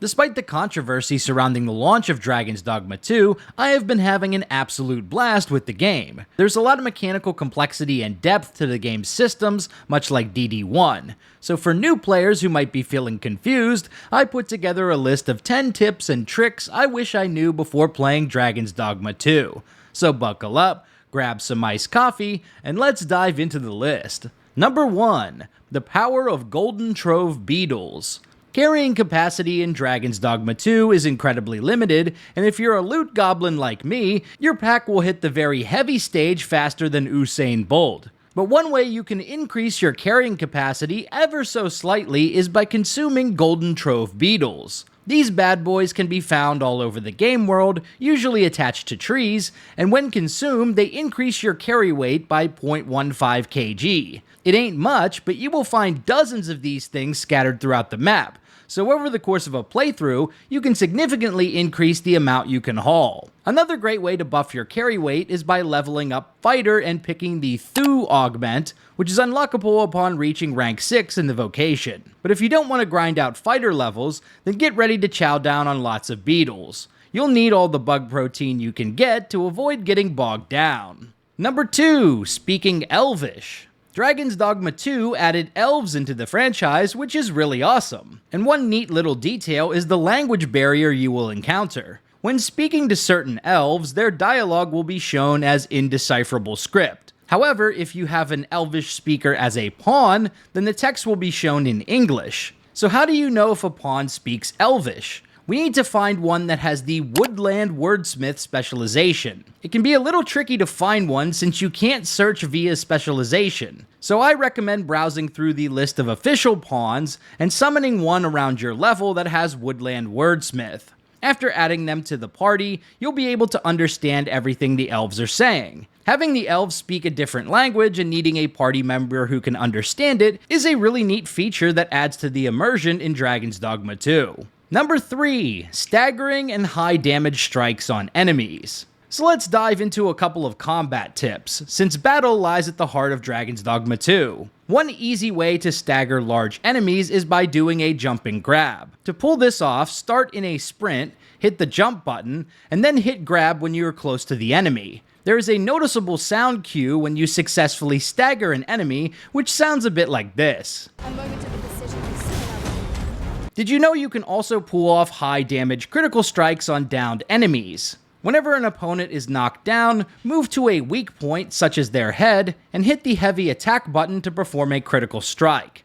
Despite the controversy surrounding the launch of Dragon's Dogma 2, I have been having an absolute blast with the game. There's a lot of mechanical complexity and depth to the game's systems, much like DD1. So for new players who might be feeling confused, I put together a list of 10 tips and tricks I wish I knew before playing Dragon's Dogma 2. So buckle up, grab some iced coffee, and let's dive into the list. Number 1. The power of Golden Trove Beetles. Carrying capacity in Dragon's Dogma 2 is incredibly limited, and if you're a loot goblin like me, your pack will hit the very heavy stage faster than Usain Bolt. But one way you can increase your carrying capacity ever so slightly is by consuming Golden Trove Beetles. These bad boys can be found all over the game world, usually attached to trees, and when consumed, they increase your carry weight by 0.15 kg. It ain't much, but you will find dozens of these things scattered throughout the map. So over the course of a playthrough, you can significantly increase the amount you can haul. Another great way to buff your carry weight is by leveling up Fighter and picking the Thu augment, which is unlockable upon reaching rank 6 in the Vocation. But if you don't want to grind out Fighter levels, then get ready to chow down on lots of Beetles. You'll need all the bug protein you can get to avoid getting bogged down. Number 2. Speaking Elvish. Dragon's Dogma 2 added elves into the franchise, which is really awesome. And one neat little detail is the language barrier you will encounter. When speaking to certain elves, their dialogue will be shown as indecipherable script. However, if you have an elvish speaker as a pawn, then the text will be shown in English. So how do you know if a pawn speaks Elvish? We need to find one that has the Woodland Wordsmith specialization. It can be a little tricky to find one since you can't search via specialization, so I recommend browsing through the list of official pawns and summoning one around your level that has Woodland Wordsmith. After adding them to the party, you'll be able to understand everything the elves are saying. Having the elves speak a different language and needing a party member who can understand it is a really neat feature that adds to the immersion in Dragon's Dogma 2. Number 3. Staggering and high damage strikes on enemies. So let's dive into a couple of combat tips, since battle lies at the heart of Dragon's Dogma 2. One easy way to stagger large enemies is by doing a jumping grab. To pull this off, start in a sprint, hit the jump button, and then hit grab when you are close to the enemy. There is a noticeable sound cue when you successfully stagger an enemy, which sounds a bit like this. I'm going into the decision. Did you know you can also pull off high damage critical strikes on downed enemies? Whenever an opponent is knocked down, move to a weak point such as their head, and hit the heavy attack button to perform a critical strike.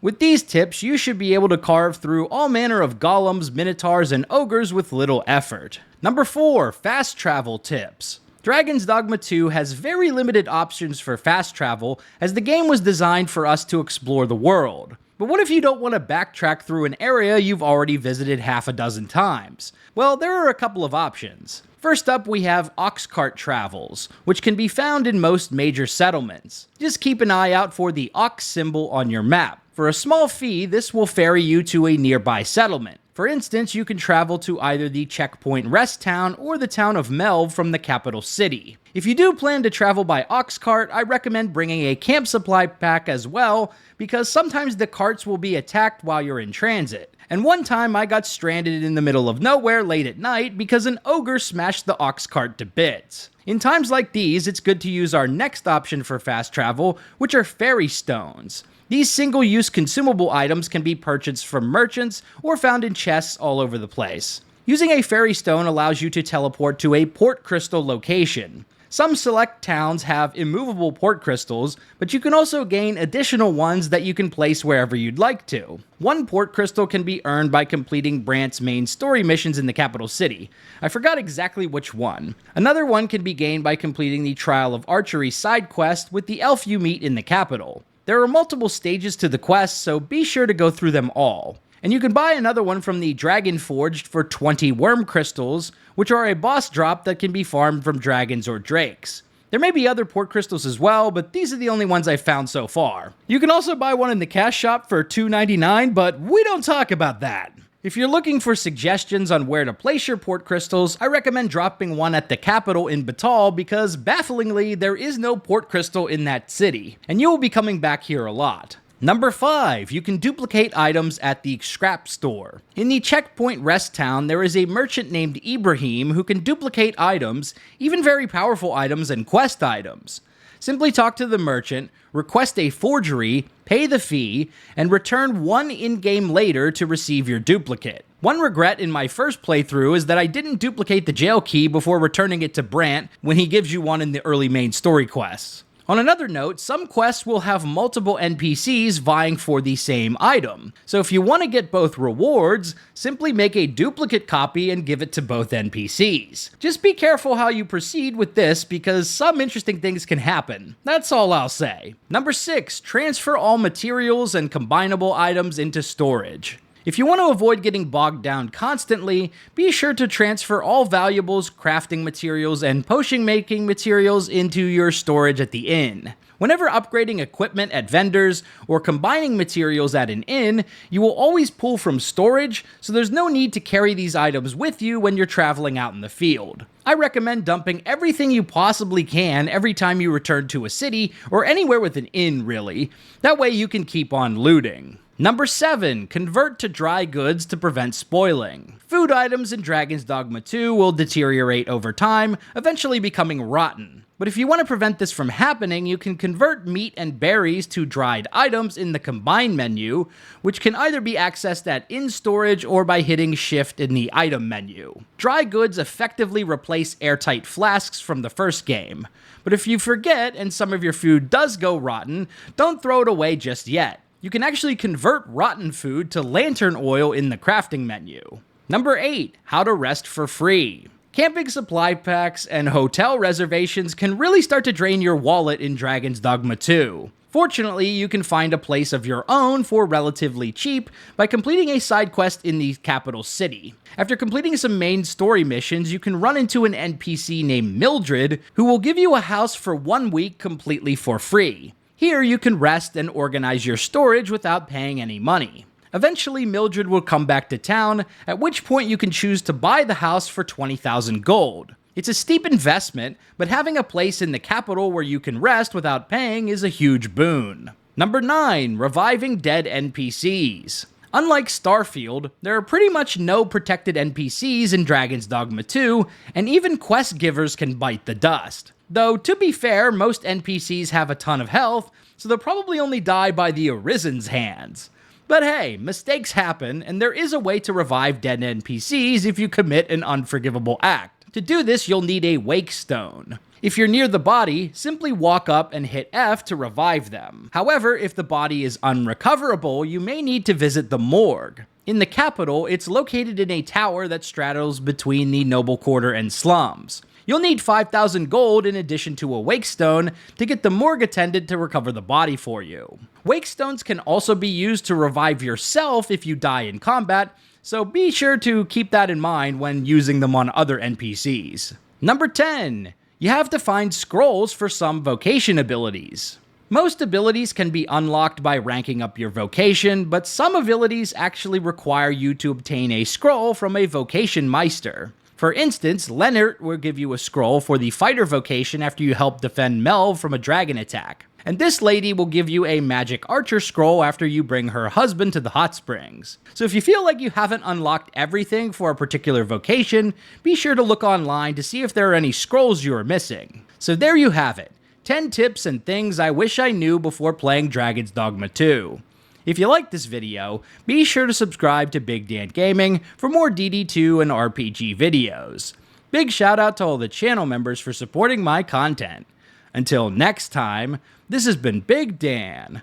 With these tips, you should be able to carve through all manner of golems, minotaurs, and ogres with little effort. Number 4. Fast travel tips. Dragon's Dogma 2 has very limited options for fast travel, as the game was designed for us to explore the world. But what if you don't want to backtrack through an area you've already visited half a dozen times? Well, there are a couple of options. First up, we have ox cart travels, which can be found in most major settlements. Just keep an eye out for the ox symbol on your map. For a small fee, this will ferry you to a nearby settlement. For instance, you can travel to either the checkpoint rest town or the town of Melv from the capital city. If you do plan to travel by ox cart, I recommend bringing a camp supply pack as well, because sometimes the carts will be attacked while you're in transit. And one time I got stranded in the middle of nowhere late at night because an ogre smashed the ox cart to bits. In times like these, it's good to use our next option for fast travel, which are fairy stones. These single-use consumable items can be purchased from merchants or found in chests all over the place. Using a fairy stone allows you to teleport to a port crystal location. Some select towns have immovable port crystals, but you can also gain additional ones that you can place wherever you'd like to. One port crystal can be earned by completing Brant's main story missions in the capital city. I forgot exactly which one. Another one can be gained by completing the Trial of Archery side quest with the elf you meet in the capital. There are multiple stages to the quest, so be sure to go through them all. And you can buy another one from the Dragon Forged for 20 worm crystals, which are a boss drop that can be farmed from dragons or drakes. There may be other port crystals as well, but these are the only ones I've found so far. You can also buy one in the cash shop for $2.99, but we don't talk about that. If you're looking for suggestions on where to place your port crystals, I recommend dropping one at the capital in Beetle because, bafflingly, there is no port crystal in that city, and you will be coming back here a lot. Number 5, you can duplicate items at the scrap store. In the checkpoint rest town, there is a merchant named Ibrahim who can duplicate items, even very powerful items and quest items. Simply talk to the merchant, request a forgery, pay the fee, and return one in-game later to receive your duplicate. One regret in my first playthrough is that I didn't duplicate the jail key before returning it to Brant when he gives you one in the early main story quests. On another note, some quests will have multiple NPCs vying for the same item, so if you want to get both rewards, simply make a duplicate copy and give it to both NPCs. Just be careful how you proceed with this because some interesting things can happen. That's all I'll say. Number 6, transfer all materials and combinable items into storage. If you want to avoid getting bogged down constantly, be sure to transfer all valuables, crafting materials, and potion-making materials into your storage at the inn. Whenever upgrading equipment at vendors or combining materials at an inn, you will always pull from storage, so there's no need to carry these items with you when you're traveling out in the field. I recommend dumping everything you possibly can every time you return to a city, or anywhere with an inn really. That way you can keep on looting. Number 7, convert to dry goods to prevent spoiling. Food items in Dragon's Dogma 2 will deteriorate over time, eventually becoming rotten. But if you want to prevent this from happening, you can convert meat and berries to dried items in the Combine menu, which can either be accessed at in storage or by hitting Shift in the item menu. Dry goods effectively replace airtight flasks from the first game. But if you forget and some of your food does go rotten, don't throw it away just yet. You can actually convert rotten food to lantern oil in the crafting menu. Number 8, how to rest for free. Camping supply packs and hotel reservations can really start to drain your wallet in Dragon's Dogma 2. Fortunately, you can find a place of your own for relatively cheap by completing a side quest in the capital city. After completing some main story missions, you can run into an NPC named Mildred, who will give you a house for 1 week completely for free. Here, you can rest and organize your storage without paying any money. Eventually, Mildred will come back to town, at which point you can choose to buy the house for 20,000 gold. It's a steep investment, but having a place in the capital where you can rest without paying is a huge boon. Number 9, reviving dead NPCs. Unlike Starfield, there are pretty much no protected NPCs in Dragon's Dogma 2, and even quest givers can bite the dust. Though, to be fair, most NPCs have a ton of health, so they'll probably only die by the Arisen's hands. But hey, mistakes happen, and there is a way to revive dead NPCs if you commit an unforgivable act. To do this, you'll need a Wake Stone. If you're near the body, simply walk up and hit F to revive them. However, if the body is unrecoverable, you may need to visit the morgue. In the capital, it's located in a tower that straddles between the Noble Quarter and slums. You'll need 5,000 gold in addition to a Wake Stone to get the morgue attendant to recover the body for you. Wake Stones can also be used to revive yourself if you die in combat, so be sure to keep that in mind when using them on other NPCs. Number 10. You have to find scrolls for some vocation abilities. Most abilities can be unlocked by ranking up your vocation, but some abilities actually require you to obtain a scroll from a vocation meister. For instance, Leonard will give you a scroll for the fighter vocation after you help defend Mel from a dragon attack. And this lady will give you a magic archer scroll after you bring her husband to the hot springs. So if you feel like you haven't unlocked everything for a particular vocation, be sure to look online to see if there are any scrolls you are missing. So there you have it, 10 tips and things I wish I knew before playing Dragon's Dogma 2. If you liked this video, be sure to subscribe to Big Dan Gaming for more DD2 and RPG videos. Big shout out to all the channel members for supporting my content. Until next time, this has been Big Dan.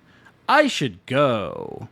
I should go.